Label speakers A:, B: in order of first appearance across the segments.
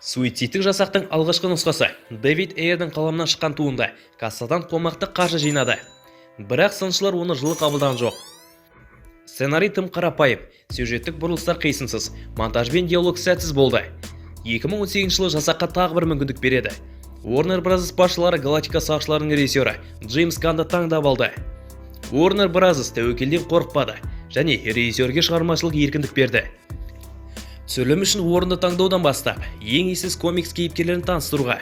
A: Суицидтік жасақтың алғашқы нұсқасы Дэвид Эйрдің қаламынан шыққан туынды кассадан қомақты қаржы жинады. Бірақ сыншылар оны жылы қабылдаған жоқ. Сценарий тым қарапайым, сюжеттік бұрылыстар қисынсыз, монтаж бен диалог сәтсіз болды. 2018 жылы жасаққа тағы бір мүмкіндік береді. Warner Bros. Басшылары Галактика сақшыларының режиссері Джеймс Ганнды таңдап алды. Warner Bros. Тәуекелден қорықпады және режиссерге шығармашылық еркіндік берді. Түсірілім үшін орынды таңдаудан бастап, ең есіз комикс кейіпкерлерін таныстыруға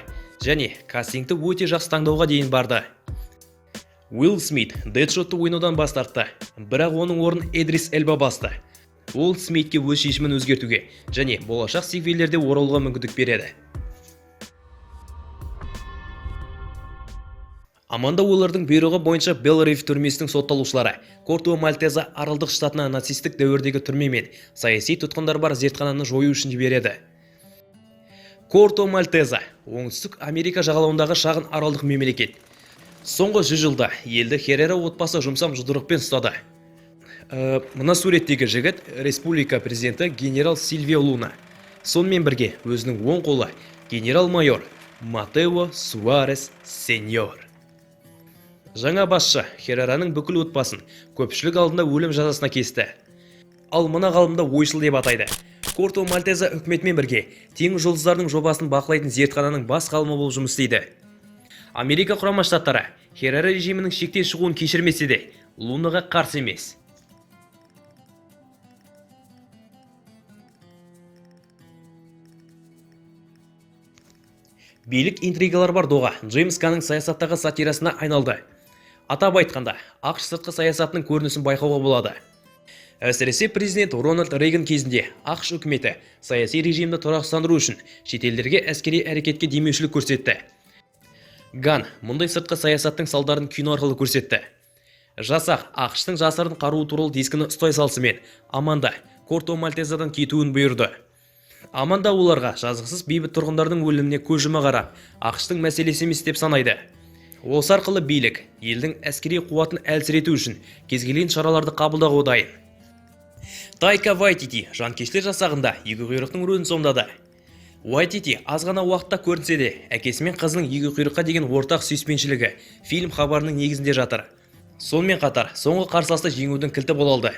A: және кастингті өте жақсы таңдауға дейін барды. Уилл Смит Дэдшотты ойнаудан бас тартты, бірақ оның орнын Идрис Эльба басты. Ол Смитке өз шешімін өзгертуге және болашақ сиквелдерде оралуға мүмкіндік береді. Аманда Уиллердің бұйрығы бойынша Белл-Риф түрмесінің сотталушылары Корто Мальтеза аралдық штатына нацистік дәуірдегі түрме мен саяси тұтқындар бар зертхананы жою үшін жібереді. Корто Мальтеза оңтүстік Америка жағалауындағы шағын аралдық мемлекет. Соңғы 100 жылда елді Херрера отбасы жұмсам жұдырықпен ұстады. Мына суреттегі жігіт республика президенті генерал Сильвио Луна. Сонымен бірге өзінің оң қолы генерал-майор Матео Суарес Сеньор. Жаңа басшы Херрераның бүкіл отбасын көпшілік алдында өлім жазасына кесті. Ал мына ғалымды ойшыл деп атайды. Корто Мальтеза үкіметімен бірге тең жұлдыздардың жобасын бақылайтын зертхананың бас ғалымы болып жұмыс істейді. Америка құрама штаттары Херрера режимінің шектен шығуын кешірмесе де, Лунаға қарсы емес. Билік интригалар бар доға Джеймс Ганның саясаттағы сатирасына айналды. Атап айтқанда, ақш сыртқы саясатының көрінісін байқауға болады. Әсіресе президент Рональд Рейган кезінде ақш үкіметі саяси режимді тұрақсыздандыру үшін шетелдерге әскери әрекетке демеушілік көрсетті. Ган мұндай сыртқы саясаттың салдарын кино арқылы көрсетті. Жасақ ақштың жасырын қаруы туралы дискіні ұстай салысымен Аманда Корто Мальтезадан кетуін бұйырды. Аманда оларға жазықсыз бейбіт тұрғындардың өліміне көз жұма қарап, ақштың мәселесі емес деп санайды. Осы арқылы билік елдің әскери қуатын әлсірету үшін кез келген шараларды қабылдауға дайын. Тайка Вайтити жанкештер жасағында екі құйрықтың рөлін сомдады. Вайтити аз ғана уақытта көрінсе де, әкесі мен қызының екі құйрыққа деген ортақ сүйіспеншілігі фильм хабарының негізінде жатыр. Сонымен қатар, соңғы қарсыласты жеңудің кілті бола алды.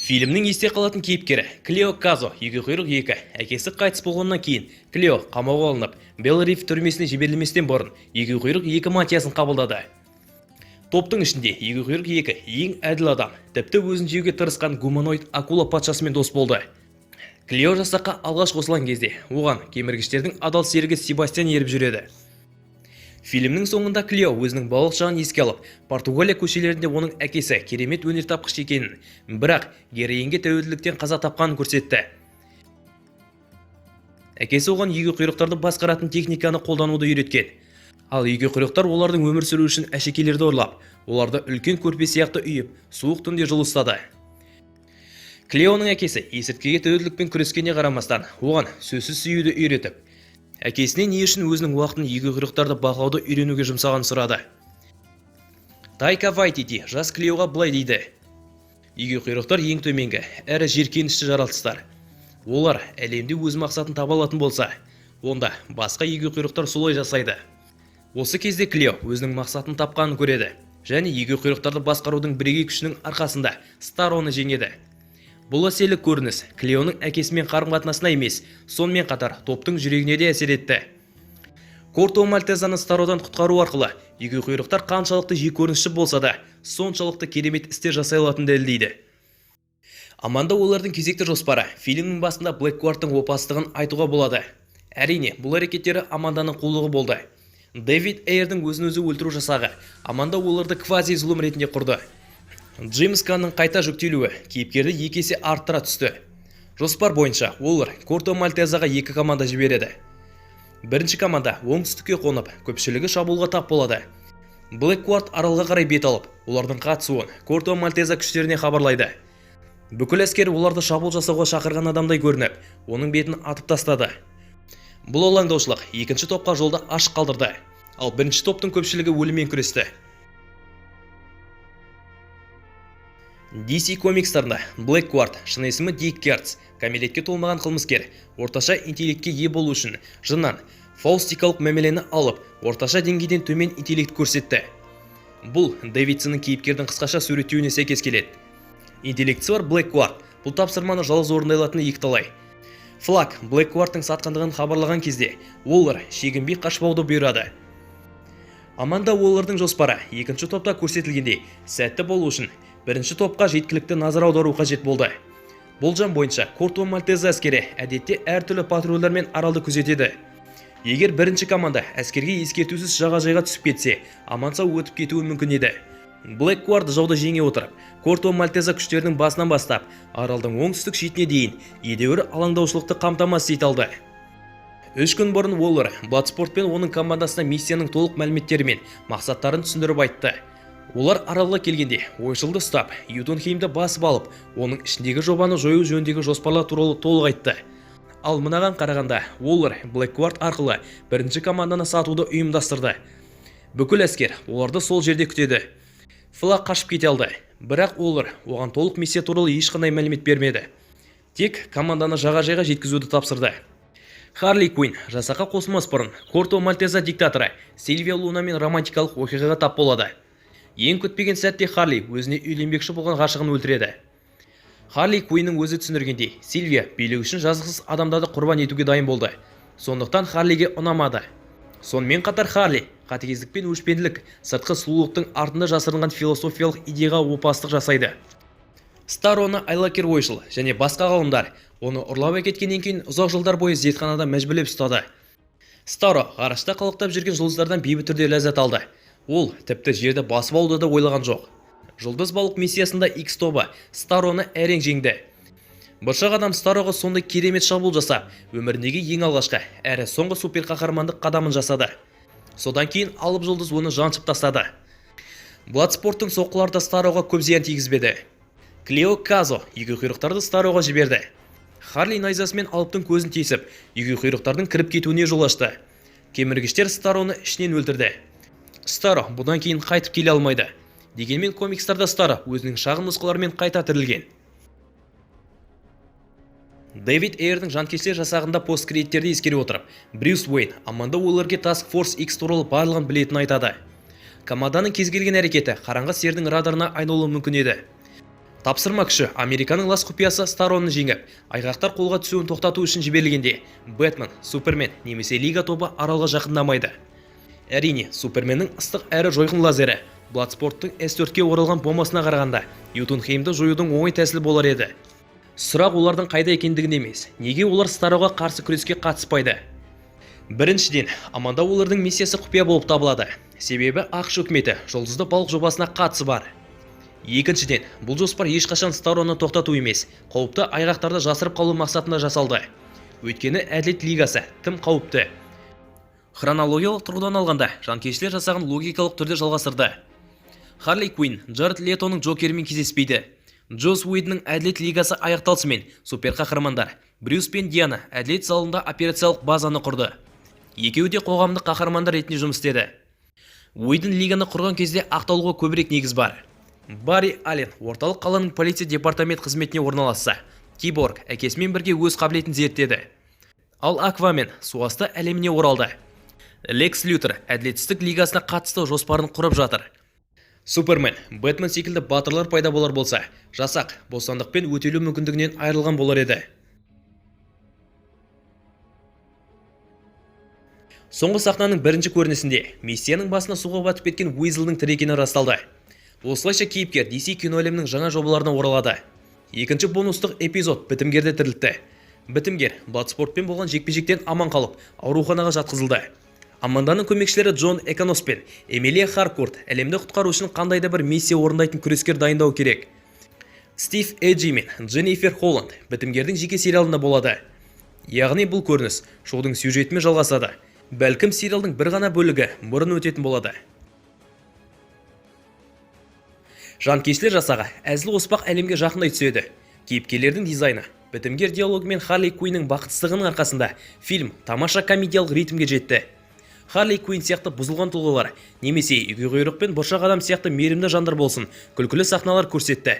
A: Фильмнің есте қалатын кейіпкері Клео Казо екі құйрық 2, әкесі қайтыс болғаннан кейін Клео қамауға алынып, Белл-Риф түрмесіне жіберілместен бұрын екі құйрық 2 мантиясын қабылдады. Топтың ішінде екі құйрық 2 ең әділ адам, тіпті өзін жеуге тырысқан гуманоид акула патшасымен дос болды. Клео жасаққа алғаш қосылған кезде оған кеміргіштердің адал серігі Себастьян еріп жүреді. Фильмнің соңында Клео өзінің балық шағын еске алып, Португалия көшелерінде оның әкесі керемет өнертапқыш екенін, бірақ героинге тәуелділіктен қаза тапқанын көрсетті. Әкесі оған екі құйрықтарды басқаратын техниканы қолдануды үйреткен. Ал екі құйрықтар олардың өмір сүру үшін әшекейлерді ұрлап, оларды үлкен көрпе сияқты үйіп, суық түнде жылы ұстады. Клеоның әкесі есірткіге тәуелділікпен күрескеніне қарамастан, оған сөзсіз сүюді үйретіп, әкесіне не үшін өзінің уақытын екі құйрықтарды бақылауды үйренуге жұмсаған сұрады. Тайка Вайтити жас Клеоға былай дейді. Екі құйрықтар ең төменгі, әрі жиіркенішті жаратылыстар. Олар әлемде өз мақсатын таба алатын болса, онда басқа екі құйрықтар солай жасайды. Осы кезде Клео өзінің мақсатын тапқанын көреді, және екі құйрықтарды басқарудың бірегей күшінің арқасында Староны жеңеді. Бұл әсерлі көрініс Клеоның әкесімен қарым-қатынасына емес, сонымен қатар топтың жүрегіне де әсер етті. Корто Мальтезаны Стародан құтқару арқылы екі құйрықтар қаншалықты жеккөрінішті болса да, соншалықты керемет істер жасай алатынын дәлелдейді. Аманда олардың кезекті жоспары фильмнің басында Блэккуарттың опасыздығын айтуға болады. Әрине, бұл әрекеттері Аманданың қулығы болды. Дэвид Эйрдің өзін-өзі өлтіру жасағы Аманда оларды квази-зұлым ретінде құрды. Джеймс Ганның қайта жүктелуі кейіпкерді екі есе арттыра түсті. Жоспар бойынша олар Корто Мальтезаға екі команда жібереді. Бірінші команда оңтүстікке қонып, көпшілігі шабуылға тап болады. Блэккуарт аралға қарай бет алып, олардың қатысуын Корто Мальтеза күштеріне хабарлайды. Бүкіл әскер оларды шабуыл жасауға шақырған адамдай көрініп, оның бетін атып тастады. Бұл алаңдаушылық екінші топқа жолды ашық қалдырды, ал бірінші топтың көпшілігі өліммен күресті. DC комикстарында Блэккварт, шын есімі Дик Гертс, кәмелетке толмаған қылмыскер, орташа интеллектке ие болу үшін жыннан фаустикалық мәмілені алып, орташа деңгейден төмен интеллект көрсетті. Бұл Дэвидсонның кейіпкердің қысқаша суреттеуіне сәйкес келеді. Интеллектісі бар Блэккварт бұл тапсырманы жалғыз орындай алатыны екіталай. Флаг Блэккварттың сатқандығын хабарлаған кезде Уоллер шегінбей қашпауды бұйырады. Аманда Уоллердің жоспары екінші топта көрсетілгендей сәтті болу үшін бірінші топқа жеткілікті назар аудару қажет болды. Болжам бойынша Корто Мальтезе әскері әдетте әртүрлі патрульдермен аралды күзетеді. Егер бірінші команда әскерге ескертусіз жағажайға түсіп кетсе, аман-сау өтіп кетуі мүмкін еді. Блэккварт жауды жеңе отырып, Корто Мальтезе күштерінің басынан бастап, аралдың оңтүстік шетіне дейін едәуір алаңдаушылықты қамтамасыз ете алды. 3 күн бұрын Уоллер Bloodsport пен оның командасына миссияның толық мәліметтері мен мақсаттарын түсіндіріп айтты. Олар аралға келгенде ойшылды ұстап, Ютунхеймді басып алып, оның ішіндегі жобаны жою жөніндегі жоспарлар туралы толық айтты. Ал мынаған қарағанда, Уоллер Блэккварт арқылы бірінші команданы сатуды ұйымдастырды. Бүкіл әскер оларды сол жерде күтеді. Флаг қашып кете алды, бірақ Уоллер оған толық миссия туралы ешқандай мәлімет бермеді. Тек команданы жағажайға жеткізуді тапсырды. Харли Куин жасаққа қосылмас бұрын Корто Мальтезе диктаторы Сильвия Лунамен романтикалық оқиғаға тап болады. Ең күтпеген сәтте Харли өзіне үйленбекші болған ғашығын өлтіреді. Харли Куиннің өзі түсіндіргендей, Сильвия билік үшін жазықсыз адамдарды құрбан етуге дайын болды. Сондықтан Харлиге ұнамады. Сонымен қатар Харли қатыгездік пен өшпенділік, сыртқы сұлулықтың артында жасырынған философиялық идеяға опасыздық жасайды. Староны айлакер ойшыл және басқа ғалымдар оны ұрлап әкеткеннен кейін ұзақ жылдар бойы зертханада мәжбүрлеп ұстады. Старо ғарышта қалықтап жүрген жұлдыздардан бейбіт түрде ләззат алды. Ол тіпті жерді басып алуды да ойлаған жоқ. Жұлдыз балық миссиясында X тобы Староны әрең жеңді. Бұршақ адам Староға сондай керемет шабуыл жасап, өміріндегі ең алғашқы әрі соңғы супер қаһармандық қадамын жасады. Содан кейін алып жұлдыз оны жаншып тастады. Bloodsport'тың соққыларда Староға көп зиян тигізбеді. Клео Казо егеу құйрықтарды Староға жіберді. Харли найзасымен алыптың көзін тесіп, егеу құйрықтардың кіріп кетуіне жол ашты. Кеміргіштер Староны ішінен өлтірді. Старо бұдан кейін қайтып келе алмайды. Дегенмен комикстарда Старо өзінің шағын нұсқаларымен қайта тірілген. Дэвид Эйрдің жанкештер жасағында посткредиттерді ескере отырып, Брюс Уэйн Аманда Уоллерге Task Force X туралы барлығын білетінін айтады. Команданың кез келген әрекеті қараңғы сердің радарына айналуы мүмкін еді. Тапсырма күші Американың лас құпиясы Староны жеңіп, айғақтар қолға түсуін тоқтату үшін жіберілгенде, Бэтмен, Супермен немесе Лига тобы аралға жақындамайды. Әрине, Суперменнің ыстық әрі жойқын лазері Bloodsport'тың S4-ке оралған бомбасына қарағанда Ютунхеймді жоюдың оңай тәсілі болар еді. Сұрақ олардың қайда екендігінде емес, неге олар Староға қарсы күреске қатыспайды? Біріншіден, Аманда Уоллердің миссиясы құпия болып табылады. Себебі ақш үкіметі жұлдызды балық жобасына қатысы бар. Екіншіден, бұл жоспар ешқашан Староны тоқтату емес, қауіпті айғақтарды жасырып қалу мақсатында жасалды. Өйткені әділет лигасы тым қауіпті. Хронологиялық тұрғыдан алғанда, жанкештер жасағын логикалық түрде жалғастырды. Харли Куин Джаред Летоның Джокермен кездеспейді. Джос Уэйднің әділет лигасы аяқталысымен супер қаһармандар Брюс пен Диана әділет залында операциялық базаны құрды. Екеуі де қоғамдық қаһармандар ретінде жұмыс істеді. Уэйдн лиганы құрған кезде ақталуға көбірек негіз бар. Барри Аллен орталық қаланың полиция департамент қызметіне орналасса, Киборг әкесімен бірге өз қабілетін зерттеді. Ал Аквамен суасты әлеміне оралды. Лекс Лютер әділетсіздік лигасына қатысты жоспарын құрып жатыр. Супермен, Бэтмен секілді батырлар пайда болар болса, жасақ бостандықпен өтелу мүмкіндігінен айырылған болар еді. Соңғы сахнаның бірінші көрінісінде миссияның басына суға батып кеткен Уизлдің тірі екені расталды. Осылайша кейіпкер DC кино әлемінің жаңа жобаларына оралады. Екінші бонустық эпизод бітімгерді тірілтті. Бітімгер Bloodsport'пен болған жекпе-жектен аман қалып, ауруханаға жатқызылды. Аманданың көмекшілері Джон Эконос пен Эмилия Харкорт әлемді құтқару үшін қандайда бір миссия орындайтын күрескер дайындау керек. Стив Эджи мен Дженнифер Холланд бітімгердің жеке сериалында болады. Яғни бұл көрініс шоудың сюжетімен жалғасады. Бәлкім сериалдың бір ғана бөлігі бұрын өтетін болады. Жанкештер жасағы әзіл оспақ әлемге жақындай түседі. Кейіпкерлердің дизайны, бітімгер диалогі мен Харли Куиннің бақытсыздығының арқасында фильм тамаша комедиялық ритмге жетті. Харли Куин сияқты бұзылған тұлғалар, немесе егеуқұйрық пен бұршақ адам сияқты мейірімді жандар болсын, күлкілі сахналар көрсетті.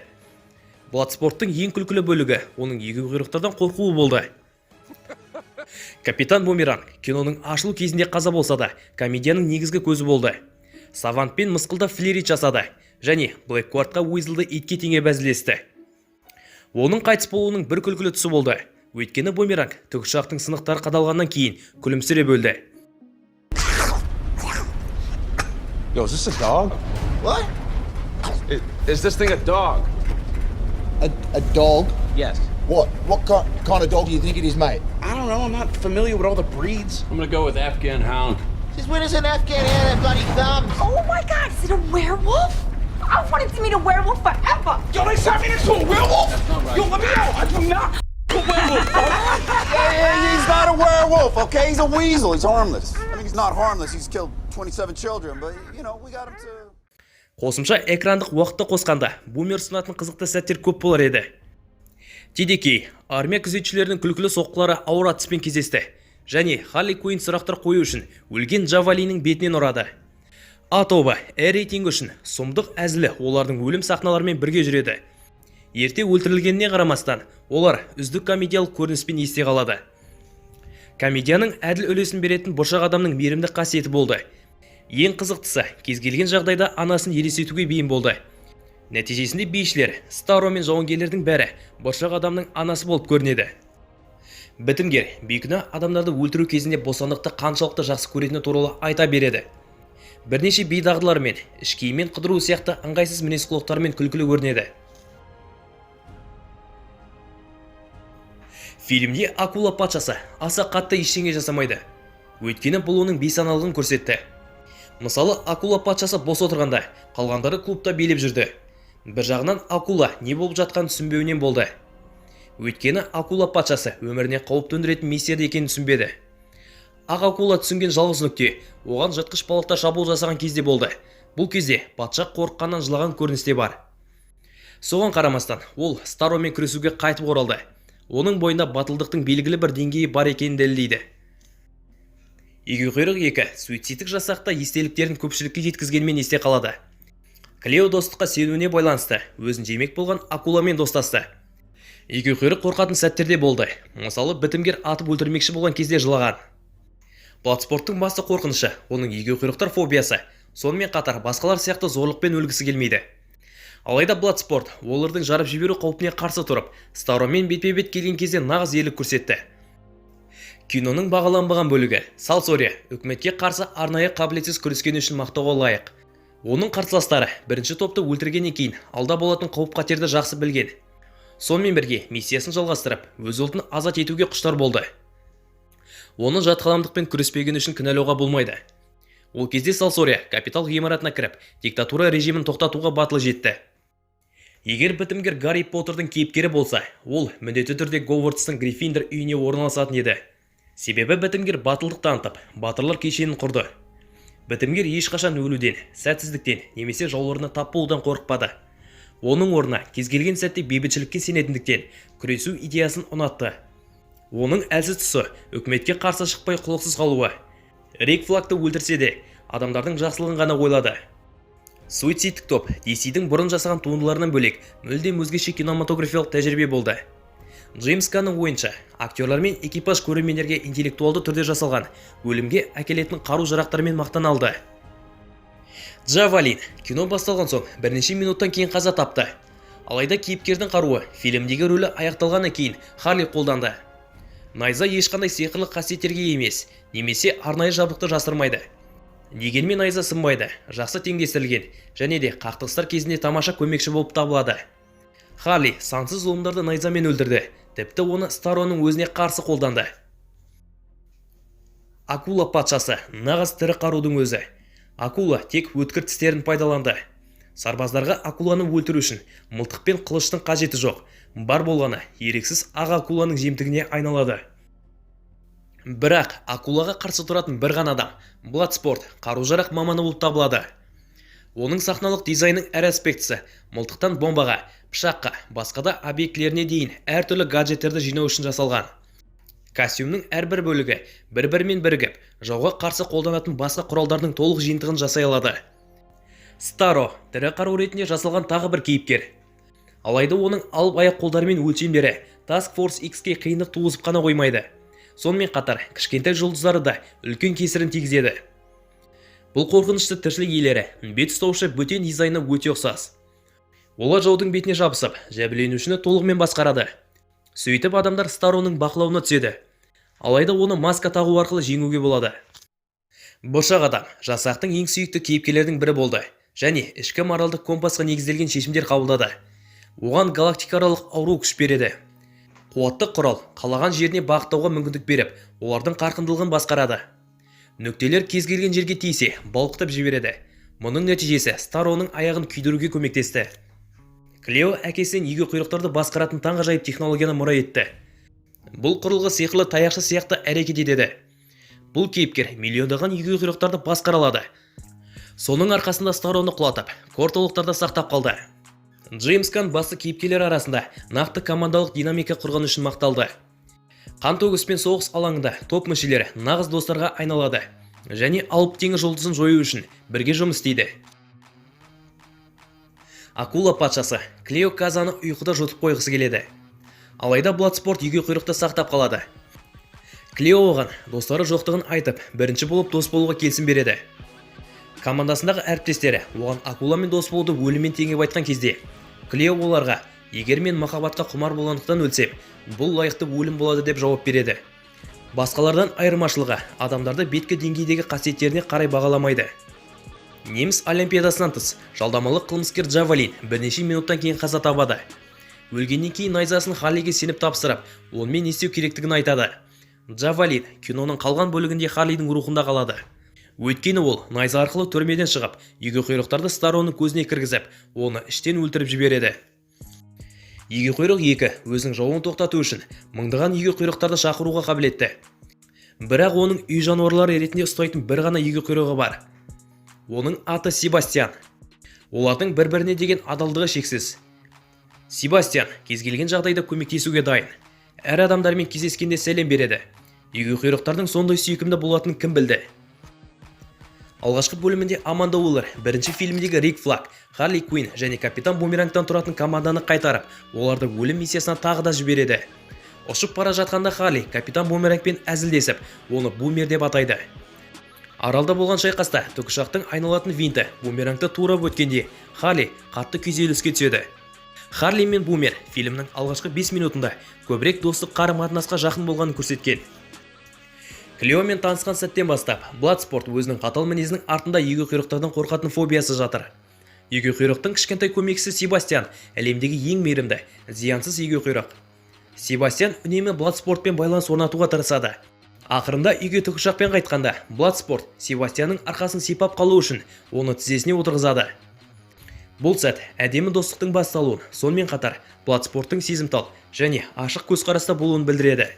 A: Bloodsport'тың ең күлкілі бөлігі оның егеуқұйрықтардан қорқуы болды. Капитан Бумеранг киноның ашылу кезінде қаза болса да, комедияның негізгі көзі болды. Савантпен мысқылда флирт жасады және Блэкквартқа Уизлді итке теңеп әзілдесті. Оның қайтыс болуының бір күлкілі тұсы болды. Өйткені Бумеранг тікұшақтың сынықтары қадалғаннан кейін күлімсірей бөлді.
B: Yo, is this a dog?
C: What?
B: Is this thing a dog?
C: A dog?
B: Yes.
C: What? What kind of dog do you think it is, mate?
B: I don't know. I'm not familiar with all the breeds. I'm gonna go with Afghan Hound.
C: Since when does an Afghan have bloody thumbs?
D: Oh my god, is it a werewolf? I've wanted to meet a werewolf forever.
B: Yo, they turned me into a werewolf? That's not right. Yo, let me out. I do not a werewolf.
E: Yeah, he's not a werewolf, okay? He's a weasel. He's harmless. I mean, he's not harmless. He's killed 27 children, but, you know, we got him to...
A: Қосымша экрандық уақытты қосқанда Бумер ұсынатын қызықты сәттер көп болар еді. Тедекей, армия күзетшілерінің күлкілі соққылары ауыр атыспен кездесті, және Харли Куин сұрақтар қою үшін өлген Джавалинің бетінен ұрады. А тобы рейтинг үшін сұмдық әзілі олардың өлім сахналарымен бірге жүреді. Ерте өлтірілгеніне қарамастан, олар үздік комедиялық көрініспен есте қалады. Комедияның әділ үлесін беретін бұршақ адамның мейірімді қасиеті болды. Ең қызықтысы, кез келген жағдайда анасын елестетуге бейім болды. Нәтижесінде бейшілер, Старо мен жауынгерлердің бәрі бұршақ адамның анасы болып көрінеді. Бітімгер бейкүнә адамдарды өлтіру кезінде бостандықты қаншалықты жақсы көретіні туралы айта береді. Бірнеше бейдағдылар мен іш киіммен қыдыру сияқты ыңғайсыз мінез-құлықтармен күлкілі көрінеді. Фильмде акула патшасы аса қатты ештеңе жасамайды. Өйткені бұл оның бейсаналығын көрсетті. Мысалы, акула патшасы бос отырғанда, қалғандары клубта билеп жүрді. Бір жағынан акула не болып жатқан түсінбеуінен болды. Өйткені акула патшасы өміріне қауіп төндіретін миссияда екенін түсінбеді. Ақ акула түсінген жалғыз нүкте оған жыртқыш балықта шабуыл жасаған кезде болды. Бұл кезде патша қорыққаннан жылаған көріністе бар. Соған қарамастан, ол Старомен күресуге қайтып оралды. Оның бойында батылдықтың белгілі бір деңгейі бар екенін дәлелдейді. Егеуқұйрық 2 суицидтік жасақта естеліктерін көпшілікке жеткізгенмен есте қалады. Клео достыққа сенуіне байланысты өзін жемек болған акуламен достасты. Егеуқұйрық қорқатын сәттерде болды. Мысалы, бітімгер атып өлтірмекші болған кезде жылаған. Bloodsport'тың басты қорқынышы оның егеуқұйрықтар фобиясы, сонымен қатар басқалар сияқты зорлықпен өлгісі келмейді. Алайда Bloodsport олардың жарып жіберу қаупіне қарсы тұрып, Старомен бетпе-бет келген кезде нағыз ерлік көрсетті. Киноның бағаланбаған бөлігі Салсория үкіметке қарсы арнайы қабілетсіз күрескені үшін мақтауға лайық. Оның қарсыластары бірінші топты өлтіргеннен кейін алда болатын қауіп-қатерді жақсы білген. Сонымен бірге миссиясын жалғастырып, өз ұлтын азат етуге құштар болды. Оны жатқаламдықпен күреспегені үшін кінәлауға болмайды. Ол кезде Салсория капитал ғимаратына кіріп, диктатура режимін тоқтатуға батылы жетті. Егер бітімгер Гарри Поттердің кейіпкері болса, ол міндетті түрде Говардстың Гриффиндор үйіне орналасатын еді. Себебі бітімгер батылдық танытып, батырлар кешенін құрды. Бітімгер ешқашан өлуден, сәтсіздіктен, немесе жауларына тап болудан қорықпады. Оның орнына кез келген сәтте бейбітшілікке сенетіндіктен күресу идеясын ұнатты. Оның әлсіз тұсы үкіметке қарсы шықпай құлықсыз қалуы. Рик Флагты өлтірсе де, адамдардың жақсылығын ғана ойлады. Суицидтік топ DC-дің бұрын жасаған туындыларынан бөлек мүлдем өзгеше кинематографиялық тәжірибе болды. Джеймс Ганның ойынша, актерлар мен экипаж көрермендерге интеллектуалды түрде жасалған өлімге әкелетін қару-жарақтармен мақтаналды. Джавалин кино басталған соң бірнеше минуттан кейін қаза тапты. Алайда кейіпкердің қаруы фильмдегі рөлі аяқталғаннан кейін Харли қолданды. Найза ешқандай сиқырлы қасиеттерге емес, немесе арнайы жабдықты жасырмайды. Дегенмен найза сынбайды, жақсы теңдестірілген және де қақтығыстар кезінде тамаша көмекші болып табылады. Харли сансыз зұлымдарды найзамен өлтірді, тіпті оны Староның өзіне қарсы қолданды. Акула патшасы нағыз тірі қарудың өзі. Акула тек өткір тістерін пайдаланды. Сарбаздарға акуланы өлтіру үшін мылтық пен қылыштың қажеті жоқ. Бар болғаны ерексіз ақ акуланың жемтігіне айналады. Бірақ акулаға қарсы тұратын бір ғана адам, Bloodsport қару-жарақ маманы болып табылады. Оның сахналық дизайнның әр аспектісі мылтықтан бомбаға, пышаққа, басқа да объектілеріне дейін әртүрлі гаджеттерді жинау үшін жасалған. Костюмның әрбір бөлігі бір-бірімен бірігіп, жауға қарсы қолданатын басқа құралдардың толық жиынтығын жасай алады. Старо тірі қару ретінде жасалған тағы бір кейіпкер. Алайда оның алып аяқ қолдарымен өлшемдері Task Force X-ке қиындық туғызып қана қоймайды. Сонымен қатар, кішкентай жұлдыздары да үлкен кесірін тигізеді. Бұл қорқынышты тіршілік иелері бет ұстаушы бөтен дизайны өте ұқсас. Олар жаудың бетіне жабысып, жәбірленушіні толығымен басқарады. Сөйтіп адамдар Старроның бақылауына түседі. Алайда оны маска тағу арқылы жеңуге болады. Бұршақ адам жасақтың ең сүйікті кейіпкерлердің бірі болды және ішкі моральдық компасқа негізделген шешімдер қабылдады. Оған галактикаралық ауру күш береді. Қуатты құрал қалаған жеріне бағыттауға мүмкіндік беріп, олардың қарқындылығын басқарады. Нүктелер кез келген жерге тисе, балқытып жібереді. Мұның нәтижесі Старроның аяғын күйдіруге көмектесті. Клео әкесінен егеу құйрықтарды басқаратын таңғажайып технологияны мұра етті. Бұл құрылғы сиқырлы таяқшы сияқты әрекет етеді. Бұл кейіпкер миллиондаған егеу құйрықтарды басқара алады. Соның арқасында Старроны құлатып, кортолықтарды сақтап қалды. Джеймс Ганн басты кейіпкерлер арасында нақты командалық динамика құрған үшін мақталды. Қан төгіспен соғыс алаңында топ мүшелері нағыз достарға айналады және алып теңіз жұлдызын жою үшін бірге жұмыс істейді. Акула патшасы Клео Казаны ұйқыда жұтып қойғысы келеді. Алайда Бладспорт егеу құйрықты сақтап қалады. Клео оған достары жоқтығын айтып, бірінші болып дос болуға келісім береді. Командасындағы әріптестері оған акуламен дос болуды өліммен теңеп айтқан кезде, Клео оларға: "Егер мен махаббатқа құмар болғандықтан өлсем, бұл лайықты өлім болады" деп жауап береді. Басқалардан айырмашылығы адамдарды беткі деңгейдегі қасиеттеріне қарай бағаламайды. Неміс олимпиадасынан тыс жалдамалық қылмыскер Джавалин бірнеше минуттан кейін қаза табады. Өлгеннен кейін найзасын Харлиге сеніп тапсырып, онымен не істеу керектігін айтады. Джавалин киноның қалған бөлігінде Харлидің рухында қалады. Өйткені ол найза арқылы түрмеден шығып, егеу құйрықтарды Старроның көзіне кіргізіп, оны іштен өлтіріп жібереді. Егеу құйрық 2 өзінің жауын тоқтату үшін мыңдаған егеу құйрықтарды шақыруға қабілетті. Бірақ оның үй жануарлары ретінде ұстайтын бір ғана егеу құйрығы бар. Оның аты Себастьян. Олардың бір-біріне деген адалдығы шексіз. Себастьян кез келген жағдайда көмектесуге дайын. Әр адамдармен кездескенде сәлем береді. Егеу құйрықтардың сондай сүйкімді болатынын кім білді? Алғашқы бөлімінде Аманда Уоллер бірінші фильмдегі Рик Флаг, Харли Куин және Капитан Бумерангтан тұратын команданы қайтарып, оларды өлім миссиясына тағы да жібереді. Ұшып бара жатқанда Харли Капитан Бумерангпен әзілдесіп, оны Бумер деп атайды. Аралда болған шайқаста тікұшақтың айналатын винті Бумерангты турап өткенде, Харли қатты күйзеліске түседі. Харли мен Бумер фильмнің алғашқы 5 минутында көбірек достық қарым-қатынасқа жақын болғанын көрсеткен. Клеомен танысқан сәттен бастап, Бладспорт өзінің қатал мінезінің артында егеу құйрықтардан қорқатын фобиясы жатыр. Егеу құйрықтың кішкентай көмекшісі Себастьян әлемдегі ең мейірімді, зиянсыз егеу құйрық. Себастьян үнемі Бладспортпен байланыс орнатуға тырысады. Ақырында үйге тікұшақпен қайтқанда, Бладспорт Себастьянның арқасын сипап қалу үшін оны тізесіне отырғызады. Бұл сәт әдемі достықтың басталуын, сонымен қатар Бладспорттың сезімтал және ашық көзқараста болуын білдіреді.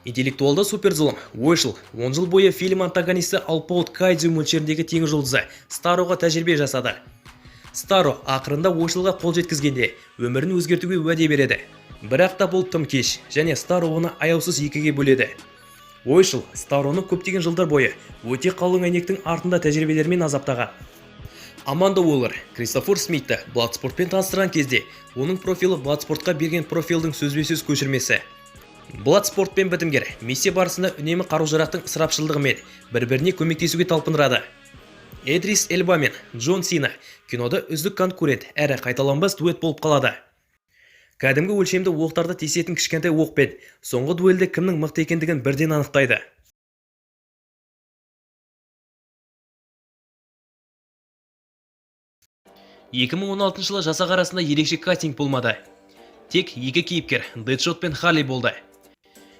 A: Интеллектуалды суперзұлым ойшыл 10 жыл бойы фильм антагонисті алпауыт Кайдзю мөлшеріндегі теңіз жұлдызы Старроға тәжірибе жасады. Старро ақырында ойшылға қол жеткізгенде өмірін өзгертуге уәде береді. Бірақ та бұл тым кеш және Старро оны аяусыз екіге бөледі. Ойшыл Старроны көптеген жылдар бойы өте қалың әйнектің артында тәжірибелермен азаптаған. Аманда Уоллер Кристофер Смитті Бладспортпен таныстырған кезде оның профилі Бладспортқа берген профилдің сөзбе-сөз көшірмесі. Бладспортпен бітімгер миссия барысында үнемі қару-жарақтың ысырапшылдығымен бір-біріне көмектесуге талпындырады. Идрис Эльба мен Джон Сина кинода үздік конкурент әрі қайталанбас дуэт болып қалады. Кәдімгі өлшемді оқтарды тесетін кішкентай оқпен соңғы дуэльде кімнің мықты екендігін бірден анықтайды. жылы жасақ арасында ерекше кастинг болмады. Тек екі кейіпкер Дэдшот пен Харли болды.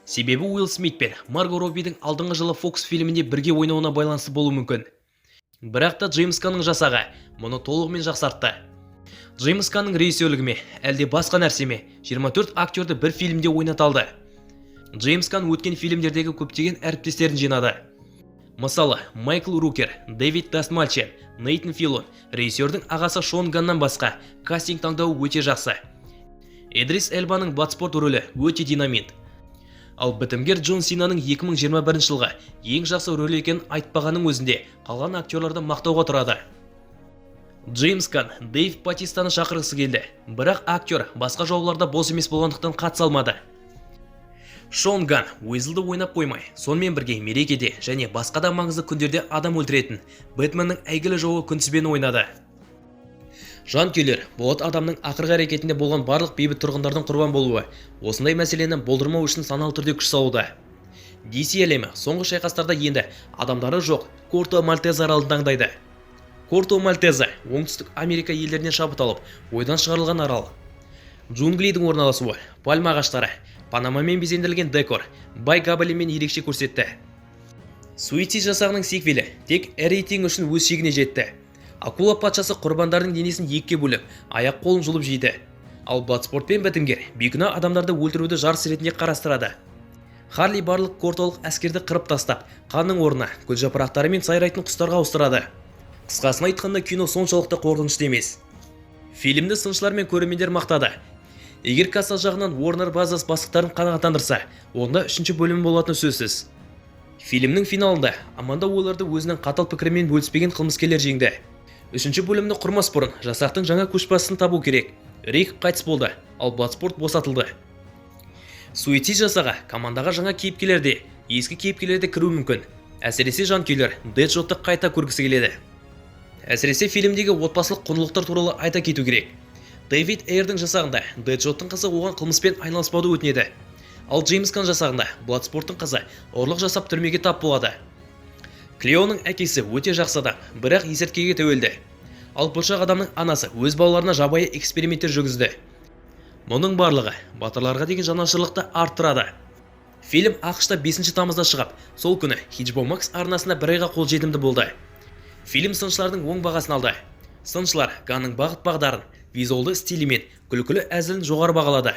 A: Себебі Уилл Смит пен Марго Роббидің алдыңғы жылы Fox фильмінде бірге ойнауына байланысты болуы мүмкін. Бірақ та Джеймс Ганның жасағы мұны толығымен жақсартты. Джеймс Ганның режиссерлігіме, әлде басқа нәрсеме 24 актерді бір фильмде ойнаталды. Джеймс Ганн өткен фильмдердегі көптеген әріптестерін жинады. Мысалы, Майкл Рукер, Дэвид Дастмальчер, Нейтан Филон, режиссердің ағасы Шон Ганнан басқа кастинг таңдауы өте жақсы. Идрис Эльбаның Бладспорт рөлі өте динамит. Ал бітімгер Джон Синаның 2021 жылға ең жақсы рөлі екенін айтпағаның өзінде қалған актерларды мақтауға тұрады. Джеймс Ганн Дэйв Батистаны шақырғысы келді, бірақ актер басқа жауларда бос емес болғандықтан қатыса алмады. Шон Ганн Уизлді ойнап қоймай, сонымен бірге мерекеде және басқа да маңызды күндерде адам өлтіретін Бэтменнің әйгілі жауы күнтізбені ойнады. Жанкүйерлер, болат адамның ақырғы әрекетінде болған барлық бейбіт тұрғындардың құрбан болуы, осындай мәселені болдырмау үшін саналы түрде күш салуда. DC әлемі соңғы шайқастарда енді адамдары жоқ Корто Мальтеза аралын таңдайды. Корто Мальтеза оңтүстік Америка елдерінен шабыт алып, ойдан шығарылған арал. Джунглидің орналасуы, пальма ағаштары, панамамен безенделген декор, бай габелемен ерекше көрсетті. Суицид жасағының сиквелі тек рейтинг үшін өз шегіне жетті. Акула патшасы құрбандардың денесін екіге бөліп, аяқ қолын жұлып жейді. Ал Bloodsport-пен бітімгер бейкүнә адамдарды өлтіруді жарыс ретінде қарастырады. Харли барлық корталық әскерді қырып тастап, қанның орнына гүл жапырақтары мен сайрайтын құстарға ауыстырады. Қысқасын айтқанда кино соншалықты қорқынышты емес. Фильмді сыншылар мен көрермендер мақтады. Егер касса жағынан Warner Bros. Бастықтарын қанағаттандырса, онда 3-ші бөлім болатыны сөзсіз. Фильмнің финалында Аманда Уоллерді өзінің қатал пікірімен бөліспеген қылмыскерлер жеңді. 3-ші бөлімді құрмас бұрын жасақтың жаңа көшбасшысын табу керек. Рик қайтыс болды, ал Bloodsport босатылды. Суицид жасаға командаға жаңа кейіпкерлерде, ескі кейіпкерлерде кіру мүмкін. Әсіресе жанкүйерлер Дэдшотты қайта көргісі келеді. Әсіресе фильмдегі отбасылық құндылықтар туралы айта кету керек. Дэвид Эйрдің жасағында Дэдшоттың қызы оған қылмыспен айналыспауды өтінеді. Ал Джеймс Ганн жасағында Bloodsport'ың қызы ұрлық жасап түрмеге тап болады. Клеоның әкесі өте жақсы адам, бірақ есірткіге тәуелді. Ал бұршақ адамның анасы өз балаларына жабайы эксперименттер жүргізді. Мұның барлығы батырларға деген жанашырлықты арттырады. Фильм ақш-та 5 тамызда шығып, сол күні HBO Max арнасында бір айға қолжетімді болды. Фильм сыншылардың оң бағасын алды. Сыншылар Ганның бағыт-бағдарын, визуалды стилі мен күлкілі әзілін жоғары бағалады.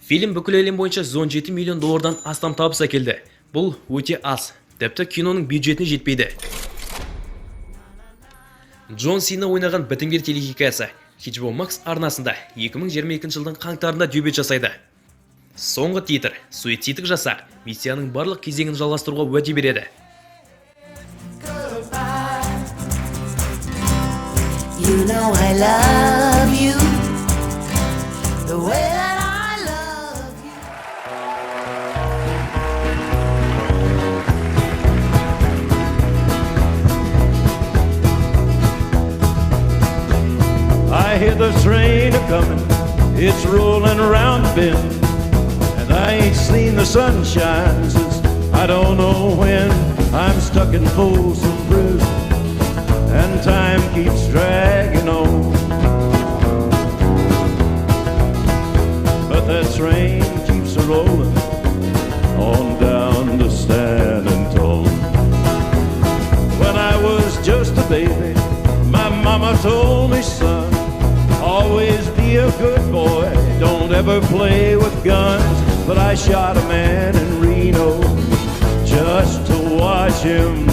A: Фильм бүкіл әлем бойынша $17 миллион астам табыс әкелді. Бұл өте аз. Тіпті киноның бюджетіне жетпейді. Джон Сина ойнаған бітімгер телехикаясы HBO Max арнасында 2022 жылдың қаңтарында дебют жасайды. Соңғы титр суицидтік жасақ миссияның барлық кезеңін жалғастыруға уәде береді.
F: You know I love you the way that I love you.
G: I hear the train a-comin', it's rolling around the bend, and I ain't seen the sunshine since I don't know when. I'm stuck in Folsom Prison, and time keeps dragging on, but that train keeps a-rollin' on down to San Antone. When I was just a baby, my mama told me, son, always be a good boy, don't ever play with guns. But I shot a man in Reno just to watch him